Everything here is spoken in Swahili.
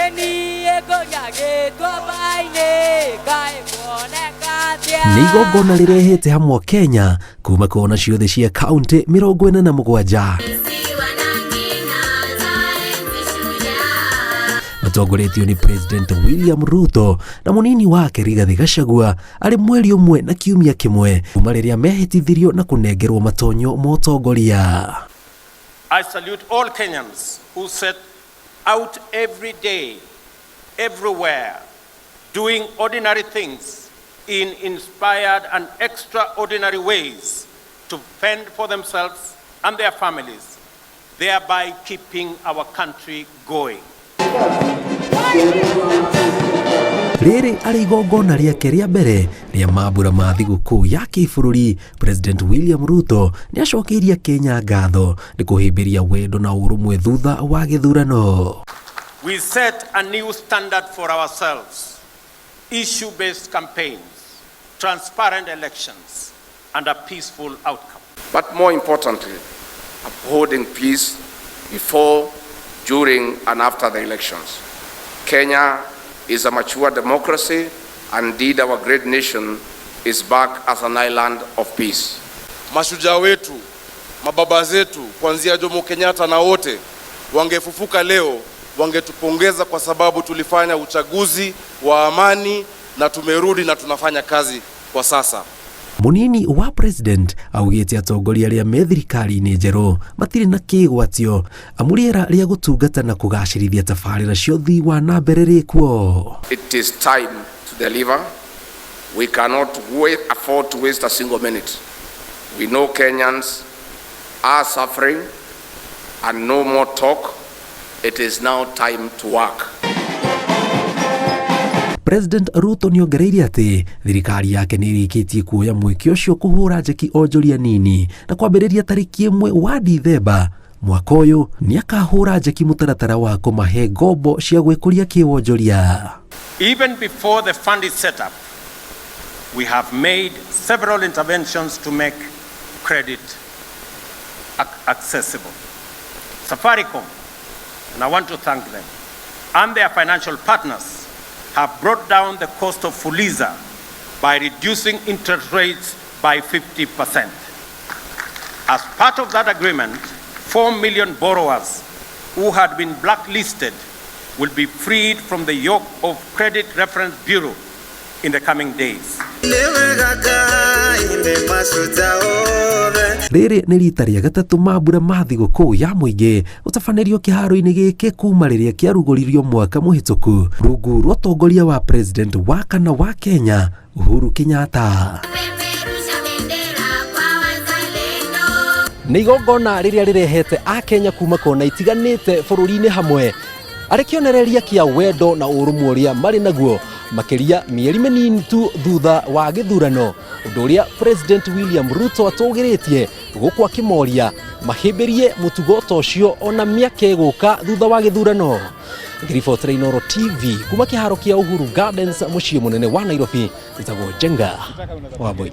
Nĩ igongona rĩrehete hamwe Kenya kuma kona ciothe cia kaunti 47 matongoretio ni President William Ruto na mũnini wake Rigathi Gachagua arĩ mweri ũmwe na kiumia kĩmwe kuma rĩrĩa mehĩtithirio na kũnengerwo matonyo ma ũtongoria. I salute all Kenyans who set out every day, everywhere, doing ordinary things in inspired and extraordinary ways to fend for themselves and their families, thereby keeping our country going. Rĩrĩ arĩ igongona rĩake rĩa mbere rĩa mambura ma thigũkũ ya kĩbũrũri. President William Ruto nĩ acokeirie Kenya ngatho nĩ kũhĩmbĩria wendo na ũrũmwe thutha wa gĩthurano. We set a new standard for ourselves: issue-based campaigns, transparent elections, and a peaceful outcome. But more importantly, upholding peace before, during, and after the elections. Kenya is a mature democracy, and indeed our great nation is back as an island of peace. Mashujaa wetu, mababa zetu, kuanzia Jomo Kenyatta na wote wangefufuka leo, wangetupongeza kwa sababu tulifanya uchaguzi wa amani na tumerudi na tunafanya kazi kwa sasa. Mũnini wa president augĩte atongoria arĩa me thirikari-inĩ njerũ matirĩ na kĩgwatio amũrĩera rĩa gũtungata na kũgacĩrithia tabarĩra cia ũthii wa na mbere rĩkuo. It is time to deliver. We cannot afford to waste a single minute. We know Kenyans are suffering, and no more talk. It is now time to work. President Ruto nĩongereire atĩ thirikari yake nĩ ĩrĩkĩtie kuoya mweke ũcio kũhũra njeki onjoria nini na kwambĩrĩria tarĩki 1 wa Dithemba mwaka ũyũ nĩ akahũra njeki mũtaratara wa kũmahe ngombo cia gwĩkũria kĩwonjoria. Even before the fund is set up, we have made several interventions to make credit accessible. Safaricom, and I want to thank them, and their financial partners have brought down the cost of Fuliza by reducing interest rates by 50%. As part of that agreement, 4 million borrowers who had been blacklisted will be freed from the yoke of Credit Reference Bureau in the coming days. Rĩrĩ nĩ rita rĩa gatatũ mambura ma thigũkũ ya mũingĩ gũtabanĩrio kĩharo-inĩ gĩkĩ kuma rĩrĩa kĩarugũririo mwaka mũhĩtũku rungu rwa ũtongoria wa president wa kana wa Kenya Uhuru Kenyatta. Nĩ igongona rĩrĩa rĩrehete Akenya kuma kona itiganĩte bũrũri-inĩ hamwe arĩ kĩonereria kĩa wendo na ũrũmwe ũrĩa marĩ naguo makĩria mĩeri mĩnini tu thutha wa gĩthurano, ũndũ ũrĩa President William Ruto atũgĩrĩtie gũkũ akĩmoria mahĩmbĩrie mũtugo ta ũcio ona mĩaka ĩgũka thutha wa gĩthurano. Ngiribotera Inooro TV kuma kĩharo kĩa Uhuru Gardens mũciĩ mũnene wa Nairobi, njĩtagwo Jenga Wambui.